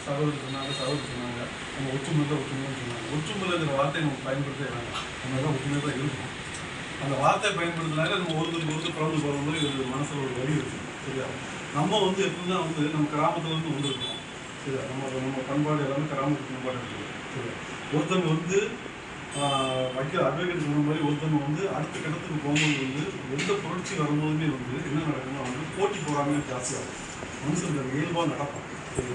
சகோதரி சொன்னாங்க நம்ம ஒற்றுமை தான் சொன்னாங்க. ஒற்றுமைங்கிற வார்த்தையை நம்ம பயன்படுத்த வேண்டாம். நம்ம தான் ஒற்றுமை தான் இருக்கும். அந்த வார்த்தையை பயன்படுத்தினால நம்ம ஒருத்தருக்கு பிறந்து போகிற மாதிரி ஒரு மனசில் ஒரு வழி இருக்குது. சரியா? நம்ம எப்படின்னா நம்ம கிராமத்துலேருந்து வந்துருக்கோம். சரியா? நம்ம பண்பாடு எல்லாமே கிராமத்து பண்பாடு இருக்குது. சரியா? ஒருத்தவங்க அட்வொகேட் சொன்ன மாதிரி ஒருத்தவங்க அடுத்த கட்டத்துக்கு போகும்போது எந்த புரட்சி வரும்போதுமே என்ன நடக்குதுன்னா போட்டி போகிறாங்க ஜாஸ்தியாகும். மனுஷனுக்கு இயல்பாக நடக்கும்.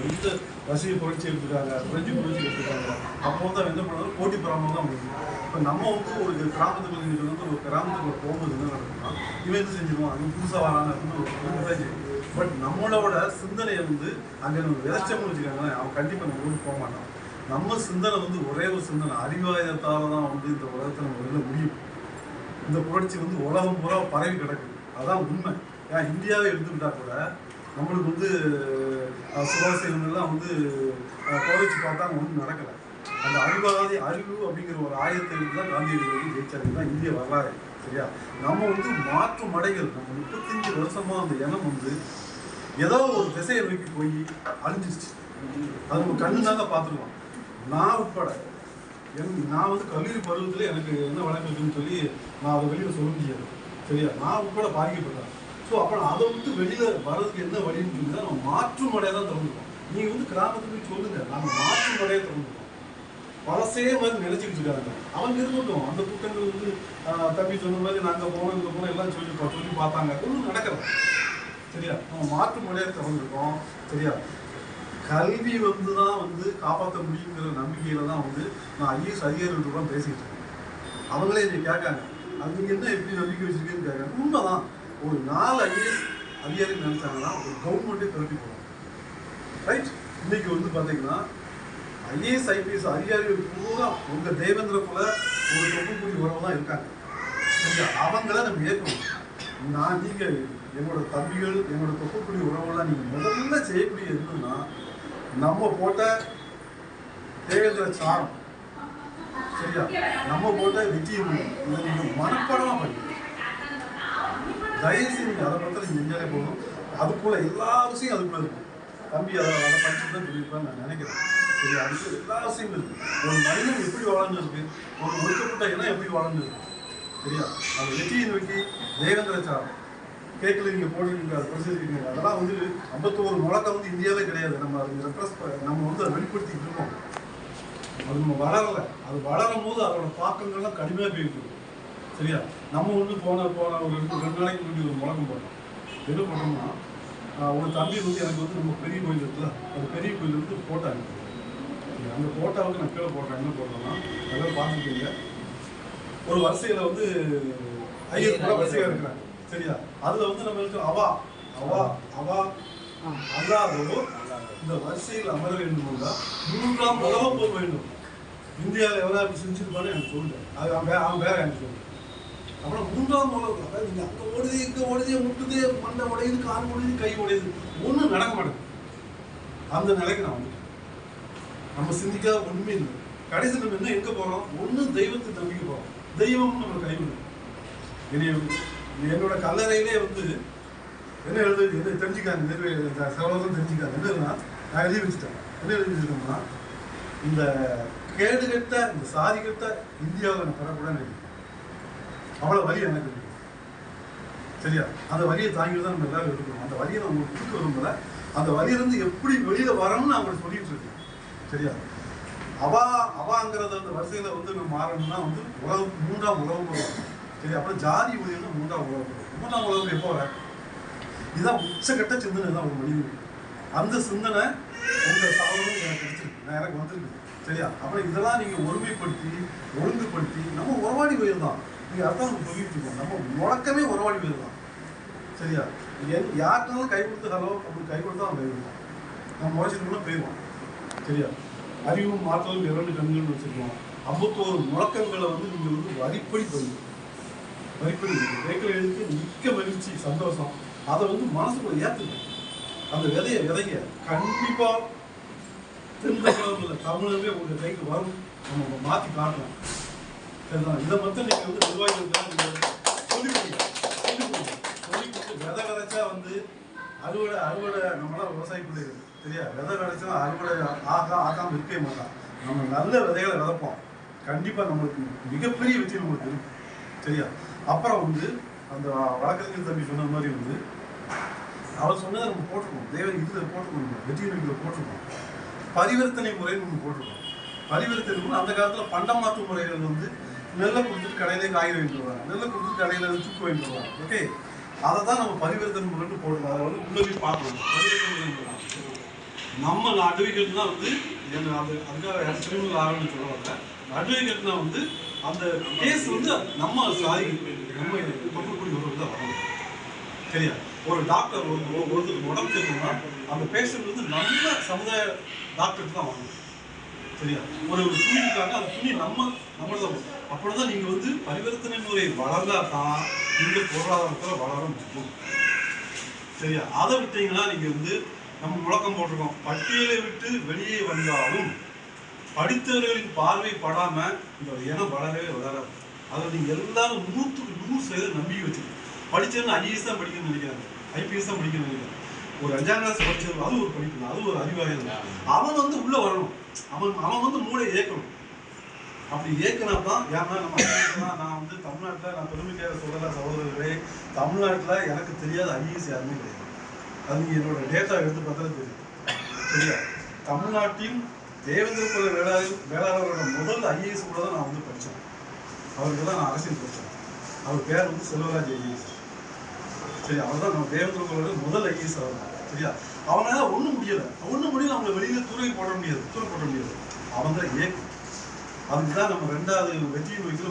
எந்த ரசிக புரட்சி எடுத்துக்காங்க, பிரெஞ்சு புரட்சி எடுத்துக்காங்க, அப்போ என்ன பண்ணுறது போட்டி பொறாமல் தான் வருது. இப்போ நம்ம ஒரு கிராமத்துக்கு ஒரு கிராமத்துக்குள்ள போகும்போது என்ன நடக்குதுன்னா இவன் என்ன செஞ்சிருவான், அங்கே புதுசாக வராங்க அப்படின்னு பட் நம்மளோட சிந்தனை அங்கே நம்ம விளைச்சம்னு வச்சுக்காங்களேன், அவன் கண்டிப்பாக நம்ம ஊருக்கு போக மாட்டான். நம்ம சிந்தனை ஒரே ஒரு சிந்தனை, அறிவாயத்தால் தான் இந்த உலகத்தை நம்ம வெளில முடியும். இந்த புரட்சி உலகம் பூரா பரவி கிடக்குது. அதான் உண்மை. ஏன் இந்தியாவை எடுத்துக்கிட்டா கூட நம்மளுக்கு சுபாஷெல்லாம் குறைச்சி பார்த்தா ஒன்றும் நடக்கலை. அந்த அறிவு அப்படிங்கிற ஒரு ஆயத்தை தான் காந்தியடிகள் ஜெயிச்சாரு. தான் இந்திய வரலாறு. சரியா? நம்ம மாற்று மடைகள் நம்ம 35 வருஷமா அந்த இனம் ஏதோ ஒரு திசையை நோக்கி போய் அழிஞ்சிருச்சு. அது நம்ம கண்ணு தாங்க பார்த்துருவோம். நான் உட்பட நான் கல்லூரி பருவத்தில் எனக்கு என்ன வழக்கு இருக்குன்னு சொல்லி நான் அதை வெளியில் சொல்ல முடியாது. சரியா? நான் உட்பட பாதிக்கப்பட்டேன். ஸோ அப்புறம் அதை வெளியில் வர்றதுக்கு என்ன வழின்னு சொல்லி தான் நம்ம மாற்று மடையாக தான் திறந்துருக்கோம். நீங்கள் கிராமத்துக்கு போய் சொல்லுங்கள், நாங்கள் மாற்று மடையாக திறந்துருக்கோம். பழசே மாதிரி நினைச்சிக்கிட்டு இருக்காங்க. அவங்க இருக்கட்டும், அந்த கூட்டங்கள் தம்பி சொன்ன மாதிரி நாங்கள் போனோம் இங்கே போனோம் எல்லாம் சொல்லி பார்த்தாங்க. ஒன்றும் நடக்கலை. சரியா? நம்ம மாற்று மடையாக திறந்துருக்கோம். சரியா? கல்வி தான் காப்பாற்ற முடியுங்கிற நம்பிக்கையில தான் நான் ஐஏஎஸ் அதிகாரிகள் தான் பேசிக்கிட்டு இருக்கேன். அவங்களே இதை கேட்காங்க, அது நீங்கள் என்ன எப்படி நம்பிக்கை வச்சிருக்கேன்னு கேட்காங்க. உண்மைதான். ஒரு 4 ஐஏஎஸ் அதிகாரிகள் நினைச்சாங்கன்னா ஒரு கவர்மெண்ட்டே திரட்டி போகணும். ரைட்? இன்னைக்கு பார்த்தீங்கன்னா ஐஏஎஸ் ஐபிஎஸ் அதிகாரிகள் பூரா உங்கள் தேவேந்திர குல ஒரு தொகுப்புடி உறவு தான் இருக்காங்க. சரியா? அவங்கள நம்ம ஏற்கணும். நீங்கள் என்னோட தம்பிகள் என்னோட தொகுப்புடி உறவுலாம் நீங்கள் முதல்ல செய்யக்கூடிய என்னன்னா நம்ம போட்ட தேவேந்திர சாரம், சரியா, நம்ம போட்ட விஜயம் இதை நீங்கள் மனப்பாடமாக பண்ணி தயவுசெய்து நீங்கள் அதை பற்றி நீங்கள் செஞ்சாலே போதும். அதுக்குள்ள எல்லா விஷயம் அதுக்குள்ள இருக்கும். தம்பி அதை படிச்சுட்டு தான் சொல்லியிருப்பான்னு நான் நினைக்கிறேன். சரியா? அதுக்கு எல்லா விஷயமும் இருக்குது. ஒரு மனிதன் எப்படி வளர்ந்துருக்கு, ஒரு ஒடுக்கப்பட்ட இனம் எப்படி வளர்ந்துருக்கு. சரியா? அந்த வெற்றியை நோக்கி தேவேந்திர சாரம் கேட்கல நீங்கள் போட்டுருக்கீங்க, அதை படிச்சிருக்கீங்க. அதெல்லாம் 51 முழக்கம் இந்தியாவே கிடையாது. நம்ம அதை ரெப்ரஸ் நம்ம அதை வெளிப்படுத்திக்கிட்டு இருக்கோம். அது நம்ம வளரலை. அது வளரும் போது அதோட தாக்கங்கள்லாம் கடுமையாக போயிருக்கு. சரியா? நம்ம போன ஒரு 2 நாளைக்கு முன்னாடி ஒரு முழக்கம் போட்டோம். என்ன பண்ணோம்னா ஒரு தம்பி எனக்கு நம்ம பெரிய கோயில் இருக்குல்ல, அந்த பெரிய கோயில் போட்டோ அனுப்பி அந்த போட்டோவுக்கு நான் கீழே போட்டேன். என்ன போட்டோம்னா அதெல்லாம் பார்த்துருக்கீங்க, ஒரு வரிசையில் ஐயர் கூட வரிசையாக இருக்கிறாங்க. சரியா? அதில் நம்ம அவா அவா அவா அல்லாதோ இந்த வரிசையில் அமர வேண்டும் என்றால் 3ஆம் உலகம் போக வேண்டும். இந்தியாவில் எவ்வளோ அப்படி செஞ்சுருப்பான்னு எனக்கு சொல்லுங்க. அது அவன் வேற எனக்கு சொல்லுங்க. அப்புறம் 3ஆம் உலகம், அதாவது நீங்கள் அங்கே ஓடுது இங்கே ஓடுது முட்டுது மண்டை உடையுது கால் உடையுது கை உடையுது, ஒன்றும் நடக்க மாட்டேங்குது. அந்த நிலைக்கு நான் வந்துட்டேன். நம்ம சிந்திக்காத ஒன்றுமே இல்லை. கடைசி நம்ம என்ன எங்கே போகிறோம், ஒன்றும் தெய்வத்தை நம்பிக்கை போகிறோம். தெய்வம்னு நம்ம கைவிடும். என்னோட கல்லறையிலே என்ன எழுது என்ன தெரிஞ்சுக்காங்க, செலவெல்லாம் தெரிஞ்சுக்காங்க. என்னன்னா நான் எழுதி வச்சுட்டேன். என்ன எழுதி வச்சுட்டோம்னா இந்த கேடுகட்ட இந்த சாதிகட்ட இந்தியாவில் நான் பெறக்கூடாது. அவ்வளோ வரி எனக்கு இருக்கு. சரியா? அந்த வரியை தாங்கிட்டு தான் நம்ம எல்லாரும் இருக்கணும். அந்த வரியை நான் உங்களுக்கு கொடுக்க விரும்பல. அந்த வரியிலிருந்து எப்படி வெளியில் வரணும்னு நான் உங்களுக்கு சொல்லிட்டு இருக்கேன். சரியா? அவாங்கிறத அந்த வரிசையில் நம்ம மாறணும்னா உலகம் 3ஆம் உலகம் போகிறோம். சரி, அப்புறம் ஜாதி ஊழியர்னா 3ஆம் உலகம். 3ஆம் உலகம் எப்போ வர? இதுதான் உச்சகட்ட சிந்தனை தான் ஒரு மனிதனுக்கு. அந்த சிந்தனை உங்கள் சாதனம் எனக்கு கிடைச்சிருக்கு, எனக்கு வந்துருக்கு. சரியா? அப்புறம் இதெல்லாம் நீங்கள் ஒருமைப்படுத்தி ஒழுங்குபடுத்தி நம்ம உறவாடி உயர் தான். நீங்கள் அர்த்தம் சொல்லிட்டு இருக்கோம். நம்ம முழக்கமே உறவாடி உயர் தான். சரியா? யாருனாலும் கை கொடுத்து ஹலோ அப்படி கை கொடுத்தா அவன் போயிடுவான். நம்ம முறைச்சிட்டு போயிடுவான். சரியா? அறிவும் மாற்றலும் 2 கண்கள்னு வச்சுருக்கோம். 51 முழக்கங்களை நீங்கள் வரிப்படி போயிடும். வரிப்படி வேக்கில் எழுதி மிக்க மகிழ்ச்சி சந்தோஷம். அதை மனசுக்குள்ள ஏற்றுங்க. அந்த விதைங்க கண்டிப்பாக தென்னில் தமிழர்களே உங்கள் கைக்கு வரும். நம்ம மாற்றி காட்டலாம். சரிதான்? இதை மட்டும் நீங்கள் நிர்வாகிகளுக்கு சொல்லிக் கொடுங்க. சொல்லிக் கொடுத்து விதை விதைச்சா அறுவடை நம்மளாம் விவசாய பிள்ளைகள் சரியா? விதை கிடைச்சா அறுவடை ஆகாம இருக்கவே மாட்டான். நம்ம நல்ல விதைகளை விதைப்போம், கண்டிப்பா நம்மளுக்கு மிகப்பெரிய வெற்றி நம்மளுக்கு இருக்கும். சரியா? அப்புறம் வந்து அந்த வழக்கறிஞர் தம்பி சொன்ன மாதிரி வந்து அவர் சொன்னதை நம்ம போட்டிருக்கோம். தேவன் இதில் போட்டிருக்கோம், வெற்றி நோக்கில் போட்டிருக்கோம். பரிவர்த்தனை முறைன்னு ஒன்று போட்டிருக்கோம். பரிவர்த்தனை முறை அந்த காலத்தில் பண்டமாற்று முறைகள் வந்து நெல்லை கொடுத்துட்டு கடையிலே காய்கறி வாங்கிட்டு வருவாங்க, நெல்லை கொடுத்துட்டு கடையில் சுக்கு வாங்கிட்டு வருவாங்க. ஓகே, அதை தான் நம்ம பரிவர்த்தனை முறைன்னு போட்டுருக்கோம். அதை வந்து உள்ள போய் பார்க்கணும். பரிவர்த்தனை முறை நம்ம அட்வொகேட்னா வந்து அதுக்காக கிரிமினல் ஆகணும்னு சொல்ல வரல. அட்வொகேட்னா வந்து அந்த கேஸ் வந்து நம்ம சாதி நம்ம பக்கக்கூடிய ஒரு தான் வரணும். சரியா? ஒரு டாக்டர் ஒருத்தருக்கு உடம்பு சரியில்லைன்னா அந்த பேஷண்ட் வந்து நம்ம சமுதாய டாக்டருக்கு தான் வரணும். சரியா? ஒரு துணி இருக்காங்க, அந்த துணி நம்மளதான். அப்படிதான் நீங்க வந்து பரிவர்த்தனை முறை வளர்ந்தா தான் இந்த பொருளாதாரத்தில் வளர முடியும். சரியா? அதை விட்டீங்கன்னா நீங்க வந்து நம்ம முழக்கம் போட்டிருக்கோம், பட்டியலை விட்டு வெளியே வந்தாலும் படித்தவர்களின் பார்வை படாம இந்த இனம் வளரவே வளராது. அதை நீங்க எல்லாரும் 100% நம்பிக்கை வச்சிருக்கீங்க. படிச்சவங்க ஐஏஎஸ் தான் படிக்கணும்னு நினைக்கிறாங்க, ஐபிஎஸ் தான் படிக்கணும்னு நினைக்கிறாங்க. ஒரு 5ஆம் கிளாஸ் படிச்சது அது ஒரு படிப்பு தான், அது ஒரு அறிவாயம் தான். அவன் வந்து உள்ள வரணும், அவன் வந்து மூளை இயக்கணும். அப்படி இயக்கினா தான். ஏன்னா நம்ம நான் வந்து தமிழ்நாட்டில், நான் பெருமைக்காக சொல்லல சகோதரர்களே, தமிழ்நாட்டில் எனக்கு தெரியாத ஐஏஎஸ் யாருமே கிடையாது. அது என்னோட டேட்டா எடுத்து பார்த்தா தெரியும். சரியா? தமிழ்நாட்டின் தேவேந்திர குல வேளாளரோட முதல் ஐஏஎஸ் கூட தான் நான் வந்து படித்தேன். அவருக்கு தான் நான் அரசியல் படித்தேன். அவர் பேர் வந்து செல்வராஜ் ஐஏஎஸ். சரி, அவர் தான் நம்ம தேவேந்திர குலோட முதல் ஐஏஎஸ். அவர் தான். சரியா? அவனால ஒன்றும் முடியலை, அவங்களை வெளியில தூரம் போட முடியாது. அவன் தான் இயக்கம். அதுக்கு தான் நம்ம 2வது வெற்றி நோக்கில்